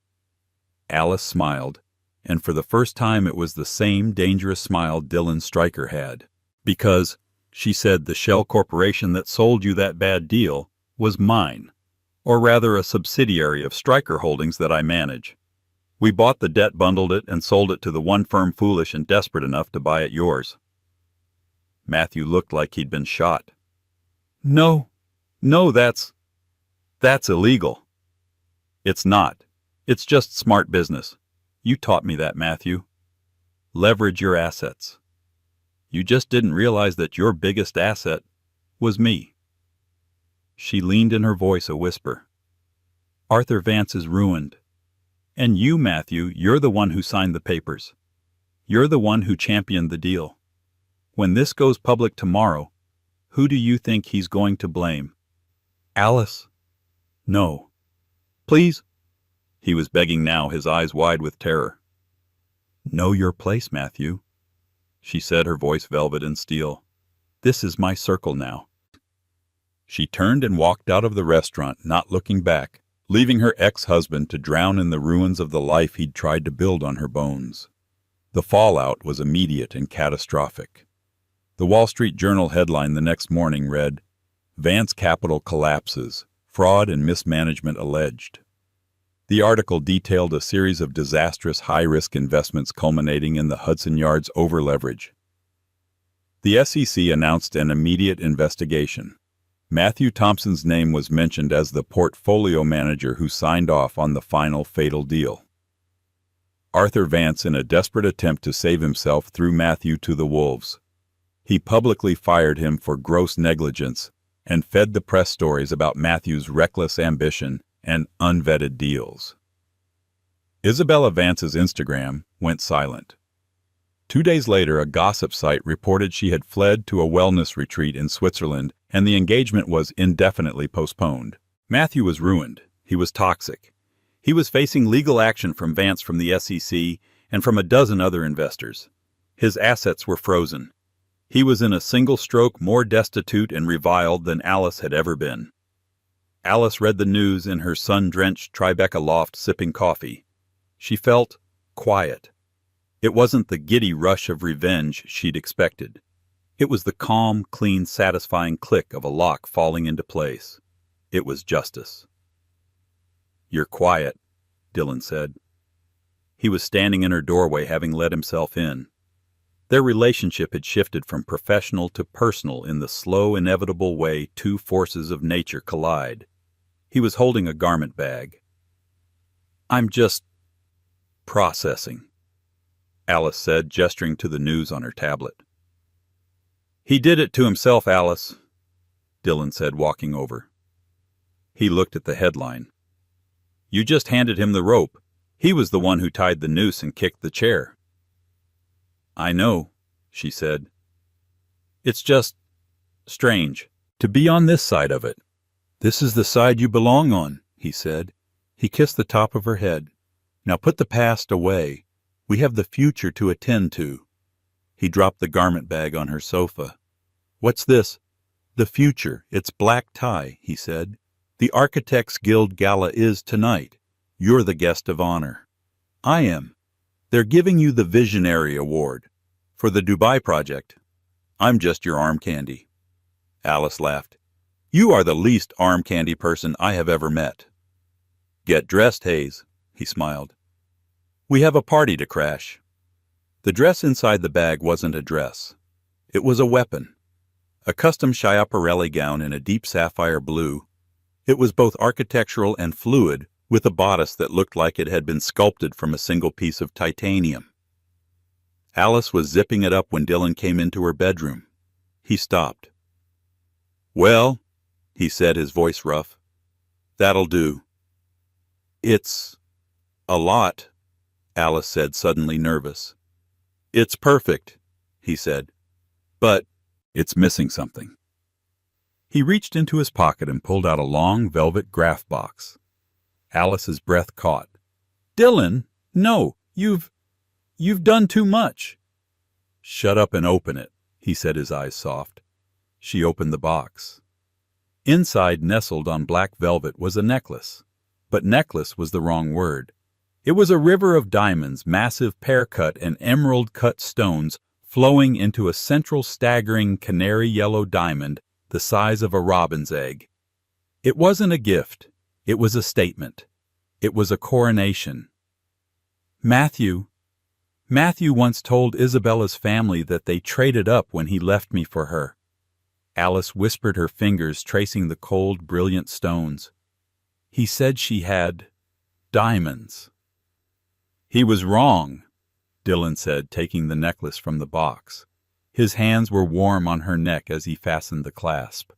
Alice smiled, and for the first time it was the same dangerous smile Dylan Stryker had. "Because," she said, "the shell corporation that sold you that bad deal was mine, or rather a subsidiary of Stryker Holdings that I manage. We bought the debt, bundled it, and sold it to the one firm foolish and desperate enough to buy it yours." Matthew looked like he'd been shot. No, that's illegal." "It's not. It's just smart business. You taught me that, Matthew. Leverage your assets. You just didn't realize that your biggest asset was me." She leaned in her voice a whisper. "Arthur Vance is ruined. And you, Matthew, you're the one who signed the papers. You're the one who championed the deal. When this goes public tomorrow, who do you think he's going to blame?" "Alice." "No. Please." He was begging now, his eyes wide with terror. "Know your place, Matthew," she said, her voice velvet and steel. "This is my circle now." She turned and walked out of the restaurant, not looking back, leaving her ex-husband to drown in the ruins of the life he'd tried to build on her bones. The fallout was immediate and catastrophic. The Wall Street Journal headline the next morning read, "Vance Capital collapses, fraud and mismanagement alleged." The article detailed a series of disastrous high-risk investments culminating in the Hudson Yards overleverage. The SEC announced an immediate investigation. Matthew Thompson's name was mentioned as the portfolio manager who signed off on the final fatal deal. Arthur Vance, in a desperate attempt to save himself, threw Matthew to the wolves. He publicly fired him for gross negligence and fed the press stories about Matthew's reckless ambition and unvetted deals. Isabella Vance's Instagram went silent. 2 days later, a gossip site reported she had fled to a wellness retreat in Switzerland, and the engagement was indefinitely postponed. Matthew was ruined. He was toxic. He was facing legal action from Vance from the SEC and from a dozen other investors. His assets were frozen. He was in a single stroke more destitute and reviled than Alice had ever been. Alice read the news in her sun-drenched Tribeca loft sipping coffee. She felt quiet. It wasn't the giddy rush of revenge she'd expected. It was the calm, clean, satisfying click of a lock falling into place. It was justice. "You're quiet," Dylan said. He was standing in her doorway, having let himself in. Their relationship had shifted from professional to personal in the slow, inevitable way two forces of nature collide. He was holding a garment bag. "I'm just processing," Alice said, gesturing to the news on her tablet. "He did it to himself, Alice," Dylan said, walking over. He looked at the headline. "You just handed him the rope. He was the one who tied the noose and kicked the chair." "I know," she said. "It's just strange to be on this side of it." "This is the side you belong on," he said. He kissed the top of her head. "Now put the past away. We have the future to attend to." He dropped the garment bag on her sofa. "What's this?" "The future. It's black tie," he said. "The Architects Guild Gala is tonight. You're the guest of honor." "I am. They're giving you the Visionary Award for the Dubai project. I'm just your arm candy." Alice laughed. "You are the least arm candy person I have ever met." "Get dressed, Hayes," he smiled. "We have a party to crash." The dress inside the bag wasn't a dress. It was a weapon. A custom Schiaparelli gown in a deep sapphire blue. It was both architectural and fluid, with a bodice that looked like it had been sculpted from a single piece of titanium. Alice was zipping it up when Dylan came into her bedroom. He stopped. "Well," he said, his voice rough, "that'll do." "It's a lot," Alice said, suddenly nervous. "It's perfect," he said, "but it's missing something." He reached into his pocket and pulled out a long velvet graph box. Alice's breath caught. "Dylan, no, you've done too much." "Shut up and open it," he said, his eyes soft. She opened the box. Inside, nestled on black velvet, was a necklace. But necklace was the wrong word. It was a river of diamonds, massive pear-cut and emerald-cut stones flowing into a central staggering canary yellow diamond the size of a robin's egg. It wasn't a gift. It was a statement. It was a coronation. Matthew once told Isabella's family that they traded up when he left me for her." Alice whispered, her fingers tracing the cold, brilliant stones. "He said she had diamonds." "He was wrong," Dylan said, taking the necklace from the box. His hands were warm on her neck as he fastened the clasp.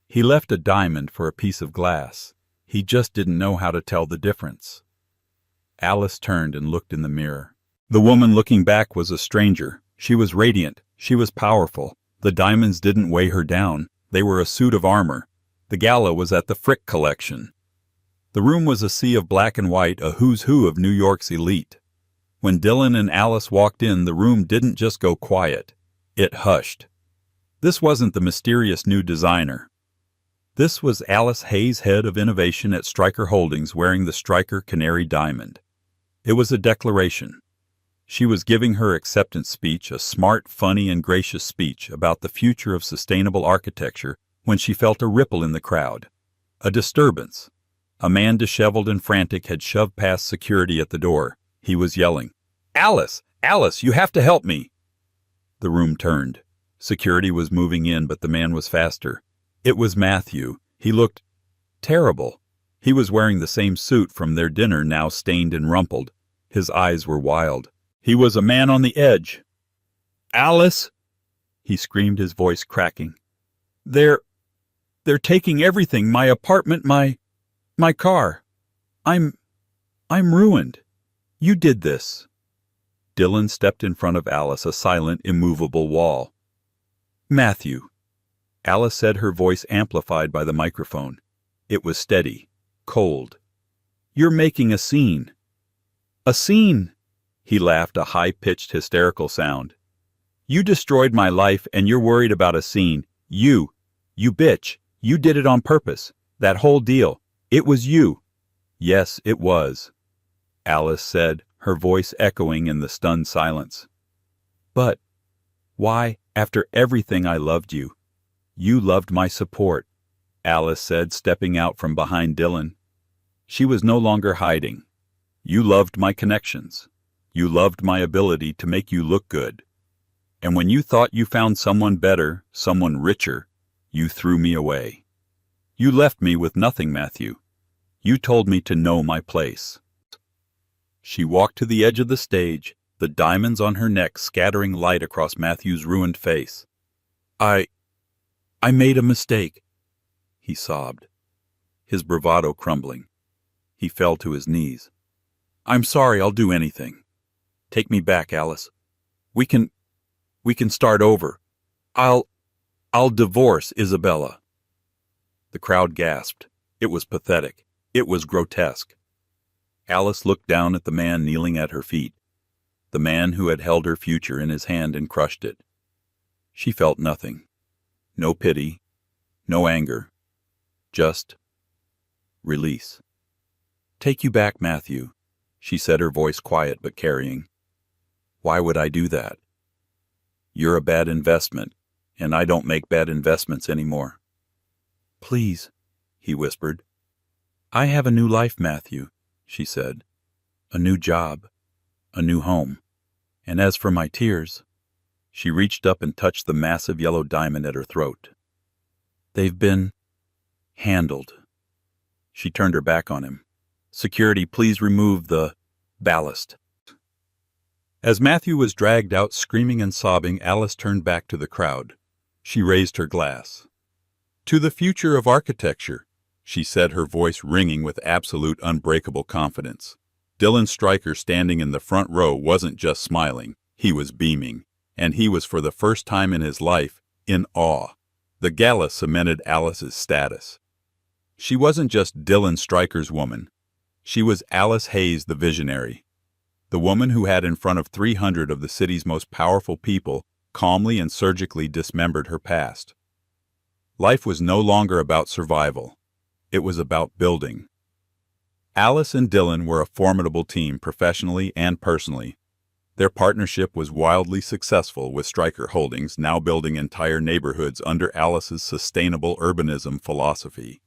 "He left a diamond for a piece of glass. He just didn't know how to tell the difference." Alice turned and looked in the mirror. The woman looking back was a stranger. She was radiant. She was powerful. The diamonds didn't weigh her down. They were a suit of armor. The gala was at the Frick Collection. The room was a sea of black and white, a who's who of New York's elite. When Dylan and Alice walked in, the room didn't just go quiet. It hushed. This wasn't the mysterious new designer. This was Alice Hayes, head of innovation at Stryker Holdings, wearing the Stryker Canary Diamond. It was a declaration. She was giving her acceptance speech, a smart, funny, and gracious speech about the future of sustainable architecture, when she felt a ripple in the crowd. A disturbance. A man disheveled and frantic had shoved past security at the door. He was yelling, "Alice! Alice, you have to help me!" The room turned. Security was moving in, but the man was faster. It was Matthew. He looked terrible. He was wearing the same suit from their dinner, now stained and rumpled. His eyes were wild. He was a man on the edge. "Alice!" he screamed, his voice cracking. They're taking everything, my apartment, my car. I'm ruined. You did this." Dylan stepped in front of Alice, a silent, immovable wall. "Matthew," Alice said, her voice amplified by the microphone. It was steady, cold. "You're making a scene." "A scene?" He laughed, a high-pitched, hysterical sound. "You destroyed my life, and you're worried about a scene. You bitch. You did it on purpose. That whole deal. It was you." "Yes, it was," Alice said, her voice echoing in the stunned silence. "But why, after everything I loved you? You loved my support," Alice said, stepping out from behind Dylan. She was no longer hiding. "You loved my connections. You loved my ability to make you look good. And when you thought you found someone better, someone richer, you threw me away. You left me with nothing, Matthew. You told me to know my place." She walked to the edge of the stage, the diamonds on her neck scattering light across Matthew's ruined face. I made a mistake," he sobbed, his bravado crumbling. He fell to his knees. "I'm sorry, I'll do anything. Take me back, Alice. We can start over. I'll divorce Isabella." The crowd gasped. It was pathetic. It was grotesque. Alice looked down at the man kneeling at her feet, the man who had held her future in his hand and crushed it. She felt nothing. No pity, no anger, just release. "Take you back, Matthew," she said, her voice quiet but carrying. "Why would I do that? You're a bad investment, and I don't make bad investments anymore." "Please," he whispered. "I have a new life, Matthew," she said. "A new job, a new home. And as for my tears," she reached up and touched the massive yellow diamond at her throat. "They've been handled." She turned her back on him. "Security, please remove the ballast." As Matthew was dragged out screaming and sobbing, Alice turned back to the crowd. She raised her glass. "To the future of architecture," she said, her voice ringing with absolute unbreakable confidence. Dylan Stryker, standing in the front row, wasn't just smiling. He was beaming. And he was, for the first time in his life, in awe. The gala cemented Alice's status. She wasn't just Dylan Stryker's woman. She was Alice Hayes, the visionary. The woman who had in front of 300 of the city's most powerful people calmly and surgically dismembered her past. Life was no longer about survival. It was about building. Alice and Dylan were a formidable team, professionally and personally. Their partnership was wildly successful, with Stryker Holdings now building entire neighborhoods under Alice's sustainable urbanism philosophy.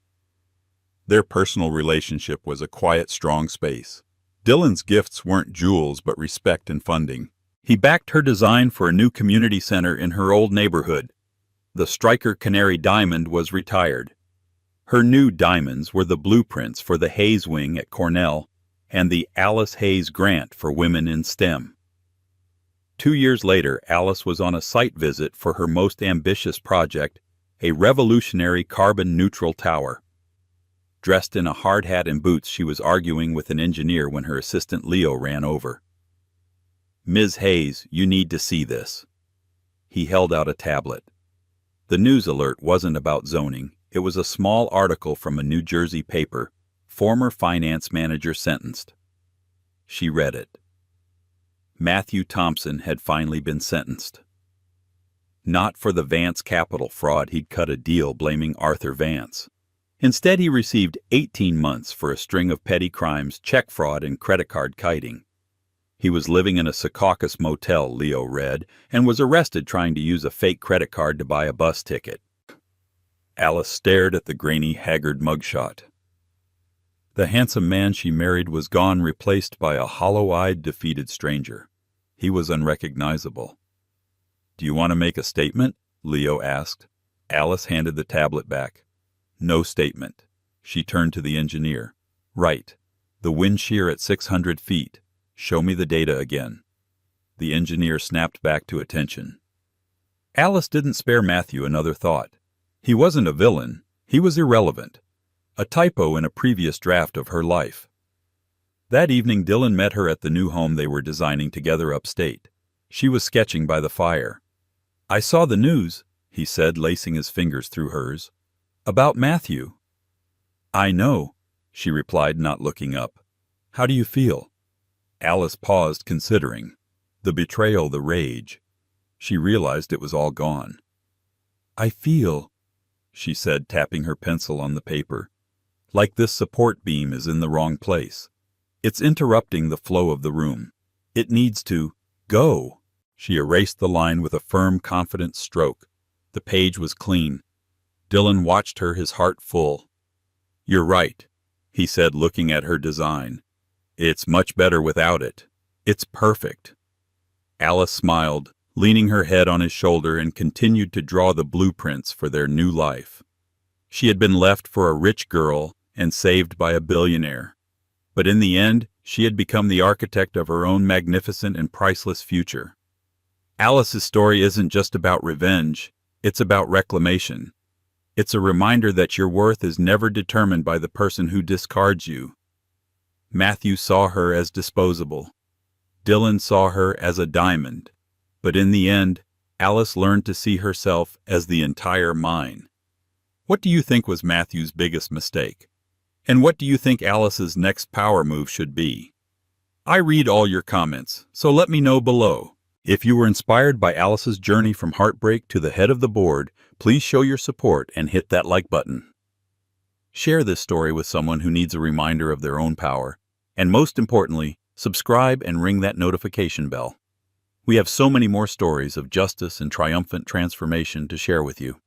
Their personal relationship was a quiet, strong space. Dylan's gifts weren't jewels but respect and funding. He backed her design for a new community center in her old neighborhood. The Stryker Canary Diamond was retired. Her new diamonds were the blueprints for the Hayes Wing at Cornell and the Alice Hayes Grant for Women in STEM. 2 years later, Alice was on a site visit for her most ambitious project, a revolutionary carbon-neutral tower. Dressed in a hard hat and boots, she was arguing with an engineer when her assistant Leo ran over. "Ms. Hayes, you need to see this." He held out a tablet. The news alert wasn't about zoning. It was a small article from a New Jersey paper, "Former Finance Manager Sentenced." She read it. Matthew Thompson had finally been sentenced. Not for the Vance Capital fraud he'd cut a deal blaming Arthur Vance. Instead, he received 18 months for a string of petty crimes, check fraud, and credit card kiting. He was living in a Secaucus motel, Leo read, and was arrested trying to use a fake credit card to buy a bus ticket. Alice stared at the grainy, haggard mugshot. The handsome man she married was gone, replaced by a hollow-eyed, defeated stranger. He was unrecognizable. "Do you want to make a statement?" Leo asked. Alice handed the tablet back. No statement. She turned to the engineer. Right. The wind shear at 600 feet. Show me the data again. The engineer snapped back to attention. Alice didn't spare Matthew another thought. He wasn't a villain. He was irrelevant. A typo in a previous draft of her life. That evening Dylan met her at the new home they were designing together upstate. She was sketching by the fire. I saw the news, he said, lacing his fingers through hers. About Matthew. I know, she replied, not looking up. How do you feel? Alice paused, considering. The betrayal, the rage. She realized it was all gone. I feel, she said, tapping her pencil on the paper, like this support beam is in the wrong place. It's interrupting the flow of the room. It needs to go. She erased the line with a firm, confident stroke. The page was clean. Dylan watched her, his heart full. You're right, he said, looking at her design. It's much better without it. It's perfect. Alice smiled, leaning her head on his shoulder, and continued to draw the blueprints for their new life. She had been left for a rich girl and saved by a billionaire. But in the end, she had become the architect of her own magnificent and priceless future. Alice's story isn't just about revenge, it's about reclamation. It's a reminder that your worth is never determined by the person who discards you. Matthew saw her as disposable. Dylan saw her as a diamond. But in the end, Alice learned to see herself as the entire mine. What do you think was Matthew's biggest mistake? And what do you think Alice's next power move should be? I read all your comments, so let me know below. If you were inspired by Alice's journey from heartbreak to the head of the board, please show your support and hit that like button. Share this story with someone who needs a reminder of their own power. And most importantly, subscribe and ring that notification bell. We have so many more stories of justice and triumphant transformation to share with you.